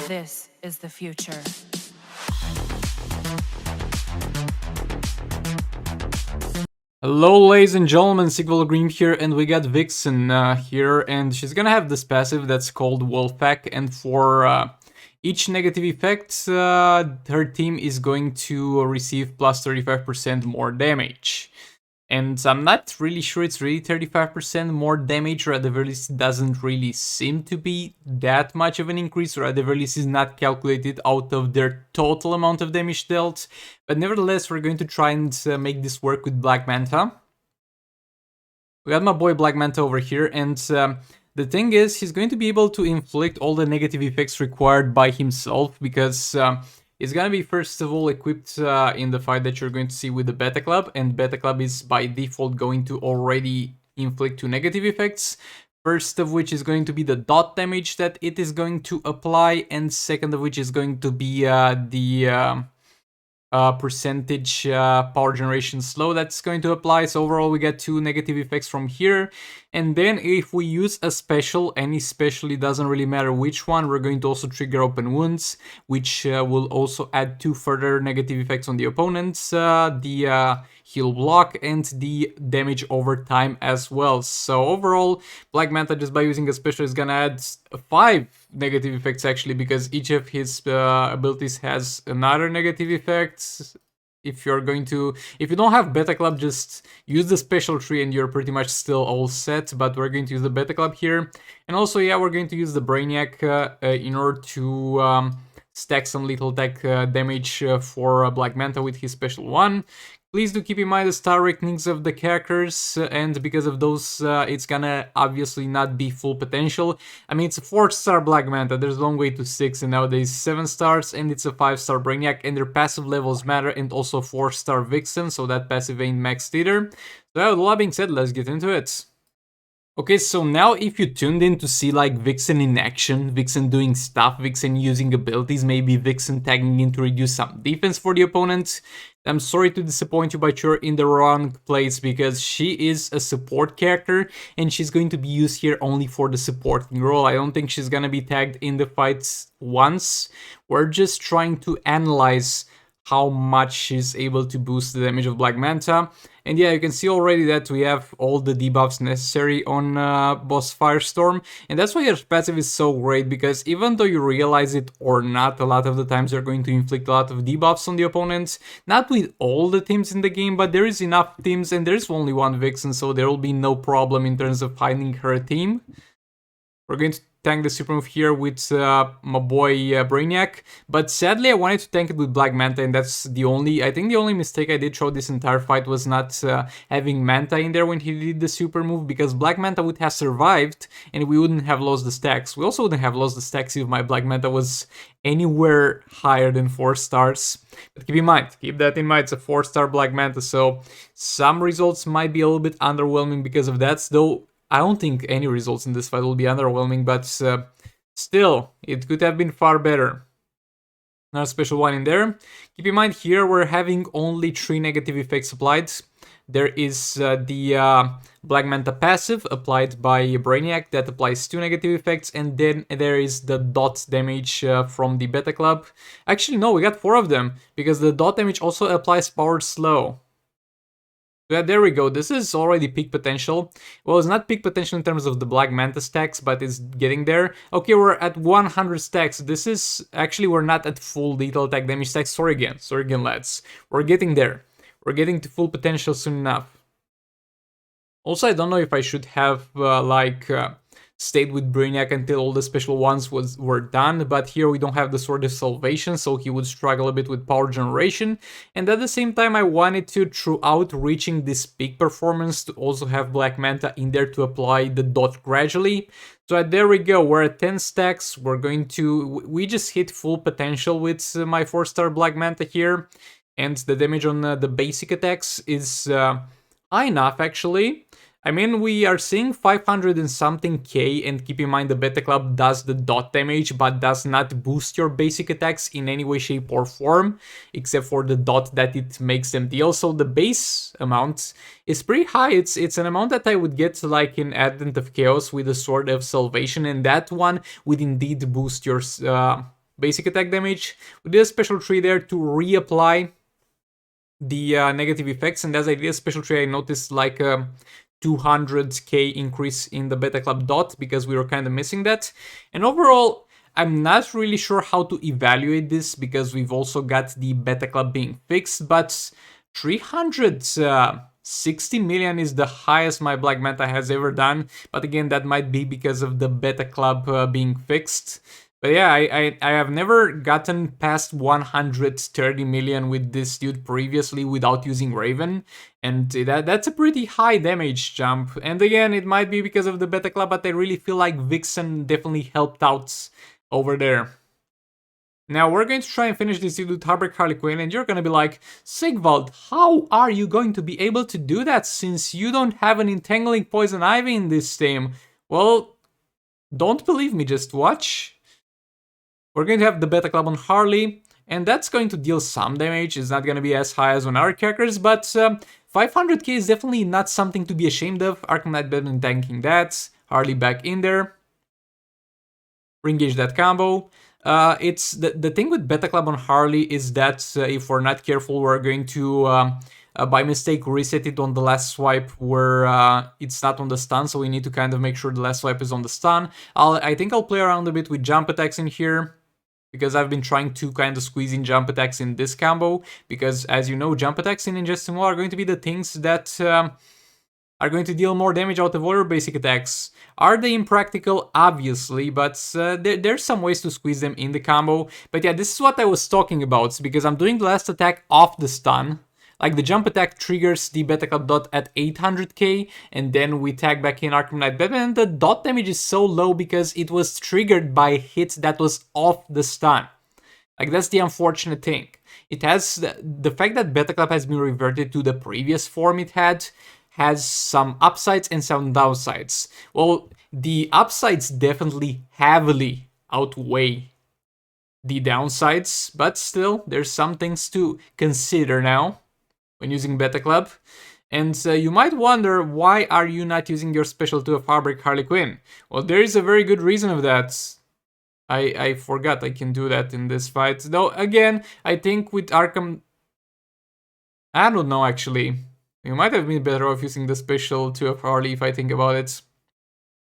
This is the future. Hello ladies and gentlemen, Sigval Green here, and we got Vixen here, and she's gonna have this passive that's called Wolfpack, and for each negative effect, her team is going to receive plus 35% more damage. And I'm not really sure it's really 35% more damage, or at the very least it doesn't really seem to be that much of an increase, or at the very least is not calculated out of their total amount of damage dealt. But nevertheless, we're going to try and make this work with Black Manta. We got my boy Black Manta over here, and the thing is, he's going to be able to inflict all the negative effects required by himself, because it's gonna be first of all equipped in the fight that you're going to see with the Beta Club, and Beta Club is by default going to already inflict 2 negative effects. First of which is going to be the dot damage that it is going to apply, and second of which is going to be the percentage power generation slow that's going to apply. So overall we get 2 negative effects from here, and then if we use a special, any special, it doesn't really matter which one, we're going to also trigger open wounds, which will also add 2 further negative effects on the opponents, the heal block and the damage over time as well. So overall, Black Manta, just by using a special, is gonna add 5 negative effects actually, because each of his abilities has another negative effect. If you don't have Beta Club, just use the special tree and you're pretty much still all set, but we're going to use the Beta Club here. And also, yeah, we're going to use the Brainiac in order to stack some lethal attack damage for Black Manta with his special one. Please do keep in mind the star rankings of the characters, and because of those, it's gonna obviously not be full potential. I mean, it's a 4-star Black Manta, there's a long way to 6, and nowadays 7 stars, and it's a 5-star Brainiac, and their passive levels matter, and also 4-star Vixen, so that passive ain't maxed either. So with all that being said, let's get into it. Okay, so now if you tuned in to see like Vixen in action, Vixen doing stuff, Vixen using abilities, maybe Vixen tagging in to reduce some defense for the opponent, I'm sorry to disappoint you, but you're in the wrong place, because she is a support character and she's going to be used here only for the supporting role. I don't think she's gonna be tagged in the fights once. We're just trying to analyze how much she's able to boost the damage of Black Manta. And yeah, you can see already that we have all the debuffs necessary on Boss Firestorm, and that's why her passive is so great, because even though you realize it or not, a lot of the times you're going to inflict a lot of debuffs on the opponents. Not with all the teams in the game, but there is enough teams, and there's only one Vixen, so there will be no problem in terms of finding her team. We're going to tank the super move here with my boy Brainiac, but sadly I wanted to tank it with Black Manta, and that's I think the only mistake I did throughout this entire fight was not having Manta in there when he did the super move, because Black Manta would have survived and we wouldn't have lost the stacks. We also wouldn't have lost the stacks if my Black Manta was anywhere higher than 4 stars. But keep that in mind, it's a 4-star Black Manta, so some results might be a little bit underwhelming because of that, though I don't think any results in this fight will be underwhelming, but still, it could have been far better. Another special one in there. Keep in mind here we're having only 3 negative effects applied. There is the Black Manta passive applied by Brainiac that applies 2 negative effects, and then there is the dot damage from the Beta Club. Actually, no, we got 4 of them, because the dot damage also applies power slow. Yeah, there we go. This is already peak potential. Well, it's not peak potential in terms of the Black Manta stacks, but it's getting there. Okay, we're at 100 stacks. This is... Actually, we're not at full lethal attack damage stacks. Sorry again, lads. We're getting there. We're getting to full potential soon enough. Also, I don't know if I should have, stayed with Brainiac until all the special ones were done, but here we don't have the Sword of Salvation, so he would struggle a bit with power generation, and at the same time I wanted to, throughout reaching this peak performance, to also have Black Manta in there to apply the dot gradually. So there we go, we're at 10 stacks, we just hit full potential with my 4-star Black Manta here, and the damage on the basic attacks is high enough actually. I mean, we are seeing 500 and something K, and keep in mind the Beta Club does the dot damage, but does not boost your basic attacks in any way, shape or form, except for the dot that it makes them deal. So the base amount is pretty high. It's an amount that I would get like in Advent of Chaos with the Sword of Salvation, and that one would indeed boost your basic attack damage. We did a special tree there to reapply the negative effects, and as I did a special tree, I noticed like a 200k increase in the Beta Club dot because we were kind of missing that. And overall, I'm not really sure how to evaluate this because we've also got the Beta Club being fixed, but 360 million is the highest my Black Manta has ever done. But again, that might be because of the Beta Club being fixed. But yeah, I have never gotten past 130 million with this dude previously without using Raven, and that's a pretty high damage jump. And again, it might be because of the Beta Club, but I really feel like Vixen definitely helped out over there. Now we're going to try and finish this dude with Harley Quinn, and you're gonna be like, Sigvald, how are you going to be able to do that since you don't have an Entangling Poison Ivy in this team? Well, don't believe me, just watch. We're going to have the Beta Club on Harley, and that's going to deal some damage. It's not going to be as high as on our characters, but 500k is definitely not something to be ashamed of. Arkham Knight Batman tanking that. Harley back in there. Re-engage that combo. It's the thing with Beta Club on Harley is that if we're not careful, we're going to by mistake reset it on the last swipe where it's not on the stun, so we need to kind of make sure the last swipe is on the stun. I think I'll play around a bit with jump attacks in here, because I've been trying to kind of squeeze in jump attacks in this combo, because as you know, jump attacks in Injustice are going to be the things that are going to deal more damage out of all your basic attacks. Are they impractical? Obviously, but there's some ways to squeeze them in the combo. But yeah, this is what I was talking about, because I'm doing the last attack off the stun. Like, the jump attack triggers the Beta Club dot at 800k, and then we tag back in Arkham Knight Batman, and the dot damage is so low because it was triggered by a hit that was off the stun. Like, that's the unfortunate thing. It has the fact that Beta Club has been reverted to the previous form it had, has some upsides and some downsides. Well, the upsides definitely heavily outweigh the downsides, but still, there's some things to consider now when using Beta Club. And you might wonder, why are you not using your special 2 of Harley Quinn? Well, there is a very good reason of that. I forgot I can do that in this fight. Though, again, I think with Arkham... I don't know, actually. You might have been better off using the special 2 of Harley if I think about it.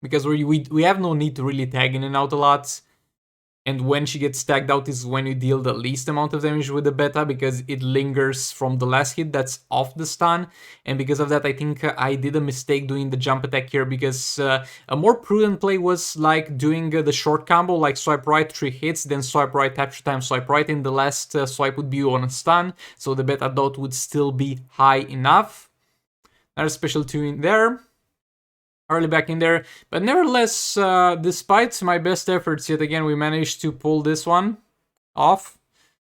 Because we have no need to really tag in and out a lot. And when she gets tagged out is when you deal the least amount of damage with the Beta, because it lingers from the last hit that's off the stun. And because of that, I think I did a mistake doing the jump attack here, because a more prudent play was like doing the short combo, like swipe right, 3 hits, then swipe right, capture time, swipe right, and the last swipe would be on a stun, so the Beta dot would still be high enough. Another special 2 in there. Harley back in there, but nevertheless, despite my best efforts, yet again, we managed to pull this one off.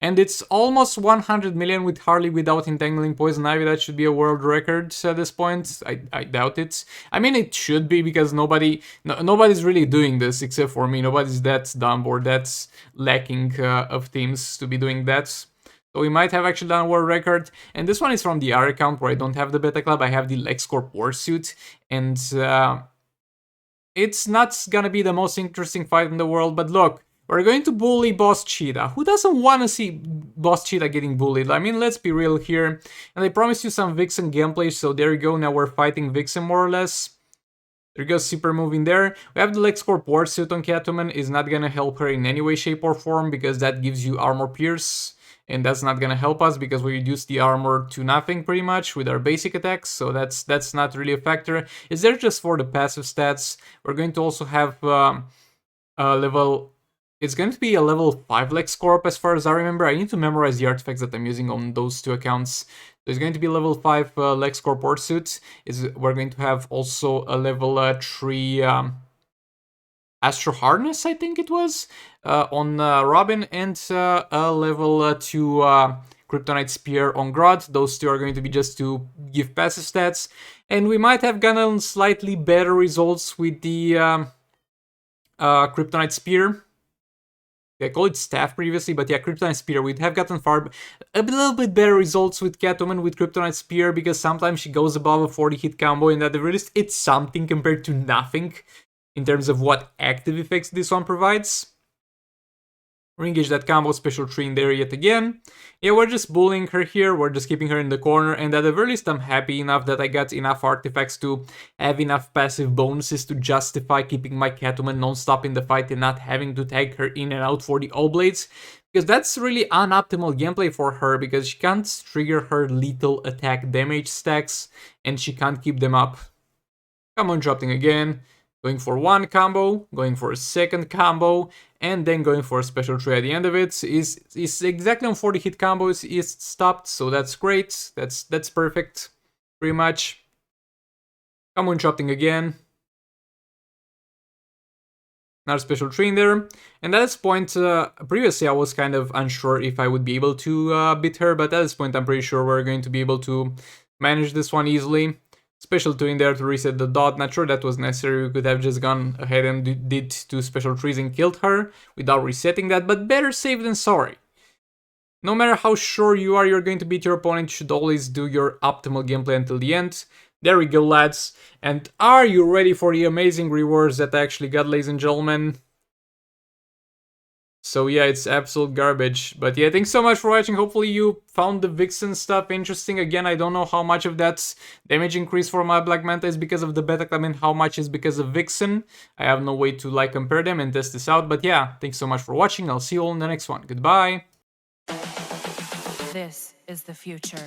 And it's almost 100 million with Harley without Entangling Poison Ivy. That should be a world record at this point. I doubt it. I mean, it should be, because nobody's really doing this except for me. Nobody's that dumb or that lacking of teams to be doing that. So we might have actually done a world record. And this one is from the R account where I don't have the Beta Club. I have the LexCorp Warsuit. And it's not gonna be the most interesting fight in the world. But look, we're going to bully Boss Cheetah. Who doesn't want to see Boss Cheetah getting bullied? I mean, let's be real here. And I promised you some Vixen gameplay. So there you go. Now we're fighting Vixen more or less. There you go, super move in there. We have the LexCorp Warsuit on Catwoman. Is not gonna help her in any way, shape, or form, because that gives you armor pierce. And that's not gonna help us because we reduce the armor to nothing pretty much with our basic attacks, so that's not really a factor. Is there just for the passive stats? We're going to also have a level... It's going to be a level 5 LexCorp as far as I remember. I need to memorize the artifacts that I'm using on those 2 accounts. So it's going to be level 5 LexCorp Warsuit. We're going to have also a level 3... Astro Harness, I think it was, on Robin, and a level 2 Kryptonite Spear on Grodd. Those 2 are going to be just to give passive stats. And we might have gotten slightly better results with the Kryptonite Spear. I called it Staff previously, but yeah, Kryptonite Spear. We'd have gotten a little bit better results with Catwoman with Kryptonite Spear, because sometimes she goes above a 40 hit combo, and at the very least, it's something compared to nothing in terms of what active effects this one provides. Re-engage that combo, special 3 in there yet again. Yeah, we're just bullying her here, we're just keeping her in the corner, and at the very least I'm happy enough that I got enough artifacts to have enough passive bonuses to justify keeping my Catwoman non-stop in the fight and not having to tag her in and out for the All Blades, because that's really unoptimal gameplay for her, because she can't trigger her lethal attack damage stacks, and she can't keep them up. Come on, interrupting again. Going for one combo, going for a second combo, and then going for a special 3 at the end of it. Is exactly on 40 hit combos is stopped, so that's great. That's perfect, pretty much. Come on, interrupting again. Another special 3 in there. And at this point, previously I was kind of unsure if I would be able to beat her, but at this point I'm pretty sure we're going to be able to manage this one easily. Special 2 in there to reset the dot. Not sure that was necessary. We could have just gone ahead and did 2 special 3s and killed her without resetting that, but better safe than sorry. No matter how sure you are you're going to beat your opponent, you should always do your optimal gameplay until the end. There we go, lads. And are you ready for the amazing rewards that I actually got, ladies and gentlemen? So yeah, it's absolute garbage. But yeah, thanks so much for watching. Hopefully you found the Vixen stuff interesting. Again, I don't know how much of that damage increase for my Black Manta is because of the beta club and how much is because of Vixen. I have no way to like compare them and test this out. But yeah, thanks so much for watching. I'll see you all in the next one. Goodbye. This is the future.